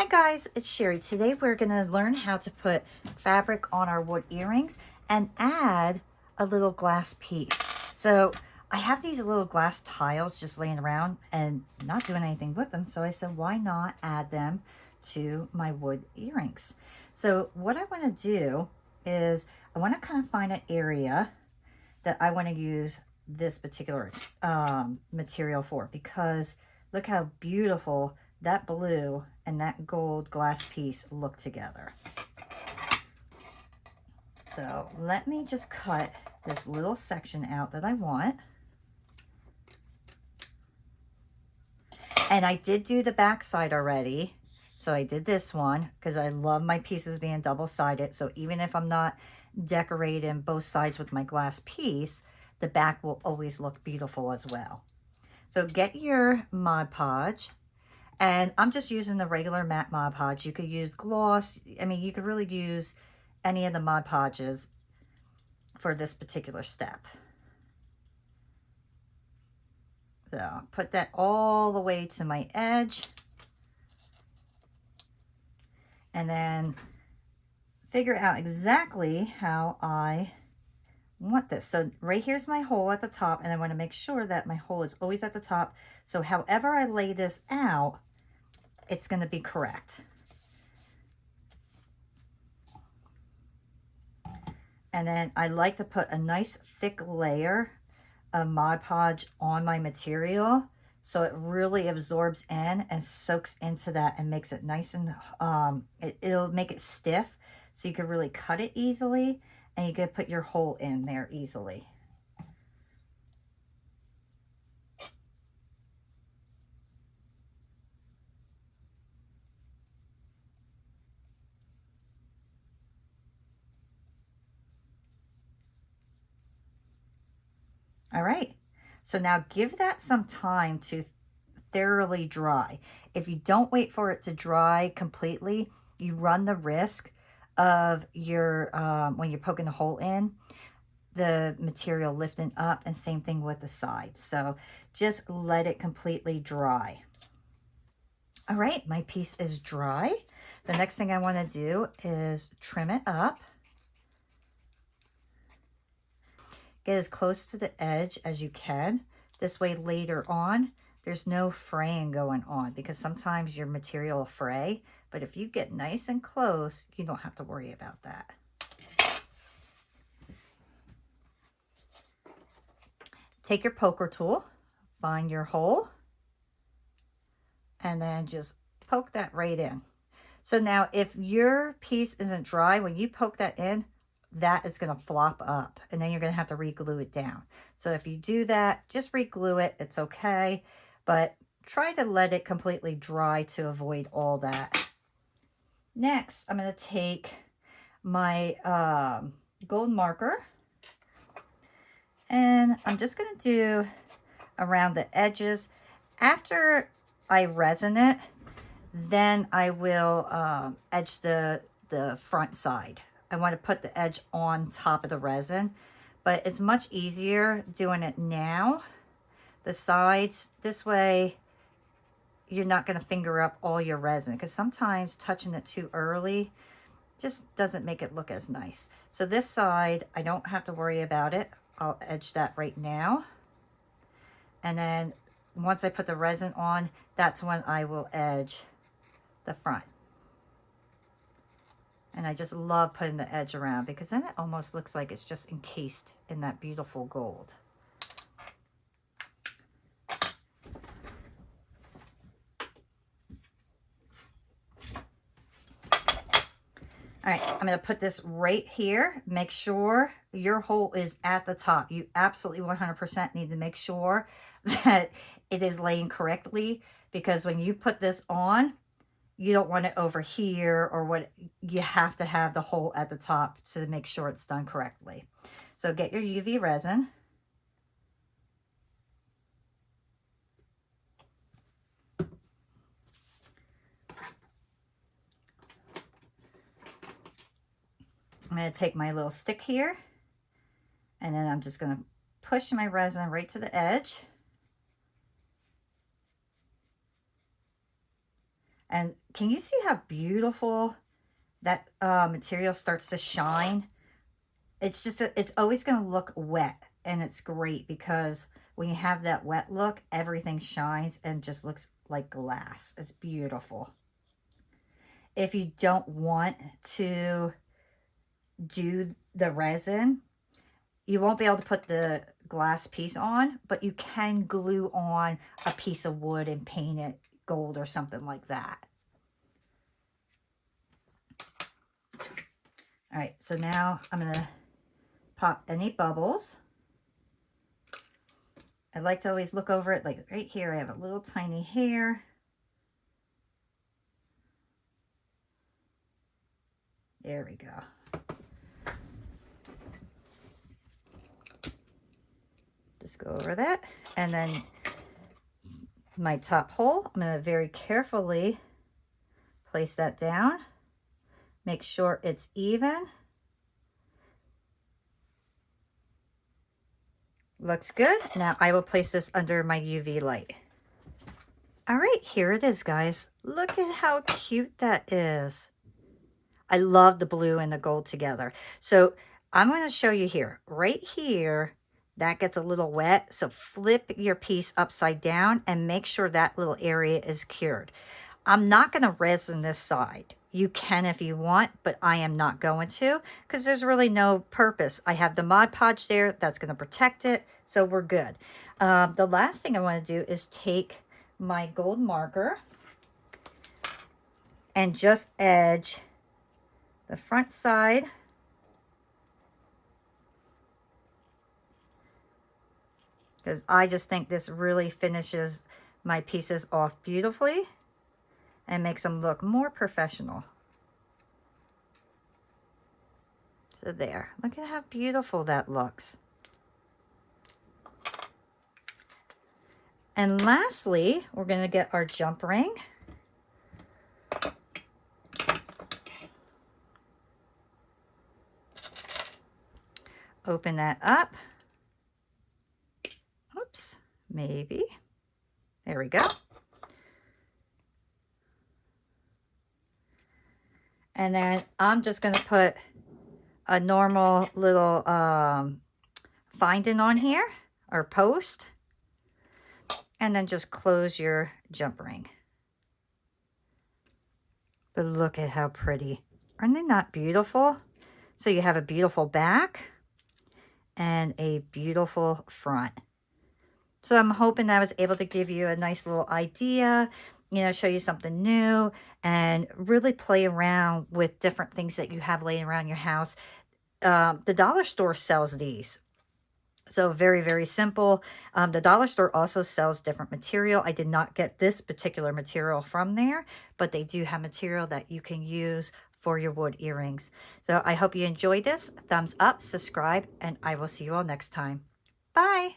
Hi guys, it's Sherry. Today we're going to learn how to put fabric on our wood earrings and add a little glass piece. So I have these little glass tiles just laying around and not doing anything with them. So I said, why not add them to my wood earrings? So what I want to do is I want to kind of find an area that I want to use this particular material for, because look how beautiful that blue and that gold glass piece look together. So let me just cut this little section out that I want. And I did do the back side already. So I did this one because I love my pieces being double-sided. So even if I'm not decorating both sides with my glass piece, the back will always look beautiful as well. So get your Mod Podge. And I'm just using the regular matte Mod Podge. You could use gloss. I mean, you could really use any of the Mod Podges for this particular step. So put that all the way to my edge. And then figure out exactly how I want this. So right here's my hole at the top, and I want to make sure that my hole is always at the top. So however I lay this out, it's going to be correct. And then I like to put a nice thick layer of Mod Podge on my material so it really absorbs in and soaks into that and makes it nice and it'll make it stiff so you can really cut it easily, and you can put your hole in there easily. All right, so now give that some time to thoroughly dry. If you don't wait for it to dry completely, you run the risk of your, when you're poking the hole in, the material lifting up, and same thing with the sides. So just let it completely dry. All right, my piece is dry. The next thing I want to do is trim it up. Get as close to the edge as you can. This way later on, there's no fraying going on, because sometimes your material will fray. But if you get nice and close, you don't have to worry about that. Take your poker tool, find your hole, and then just poke that right in. So now if your piece isn't dry, when you poke that in, that is going to flop up, and then you're going to have to re-glue it down. So if you do that, just re-glue it. It's okay, but try to let it completely dry to avoid all that. Next, I'm going to take my gold marker, and I'm just going to do around the edges. After I resin it, then I will edge the front side. I want to put the edge on top of the resin, but it's much easier doing it now. The sides, this way you're not going to finger up all your resin, because sometimes touching it too early just doesn't make it look as nice. So this side, I don't have to worry about it. I'll edge that right now. And then once I put the resin on, that's when I will edge the front. And I just love putting the edge around, because then it almost looks like it's just encased in that beautiful gold. All right, I'm going to put this right here. Make sure your hole is at the top. You absolutely 100% need to make sure that it is laying correctly, because when you put this on, you don't want it over here or what. You have to have the hole at the top to make sure it's done correctly. So get your UV resin. I'm going to take my little stick here, and then I'm just going to push my resin right to the edge. And can you see how beautiful that material starts to shine? It's just, it's always going to look wet, and it's great because when you have that wet look, everything shines and just looks like glass. It's beautiful. If you don't want to do the resin, you won't be able to put the glass piece on, but you can glue on a piece of wood and paint it gold or something like that. All right, so now I'm going to pop any bubbles. I like to always look over it, like right here I have a little tiny hair. There we go. Just go over that. And then my top hole, I'm going to very carefully place that down. Make sure it's even. Looks good. Now I will place this under my UV light. All right, here it is, guys. Look at how cute that is. I love the blue and the gold together. So I'm going to show you here. Right here, that gets a little wet. So flip your piece upside down and make sure that little area is cured. I'm not going to resin this side. You can if you want, but I am not going to because there's really no purpose. I have the Mod Podge there. That's going to protect it. So we're good. The last thing I want to do is take my gold marker and just edge the front side because I just think this really finishes my pieces off beautifully and makes them look more professional. So there, look at how beautiful that looks. And lastly, we're going to get our jump ring. Open that up. Oops, maybe. There we go. And then I'm just going to put a normal little finding on here, or post. And then just close your jump ring. But look at how pretty. Aren't they not beautiful? So you have a beautiful back and a beautiful front. So I'm hoping I was able to give you a nice little idea, you know, show you something new and really play around with different things that you have laying around your house. The dollar store sells these. So very, very simple. The dollar store also sells different material. I did not get this particular material from there, but they do have material that you can use for your wood earrings. So I hope you enjoyed this. Thumbs up, subscribe, and I will see you all next time. Bye.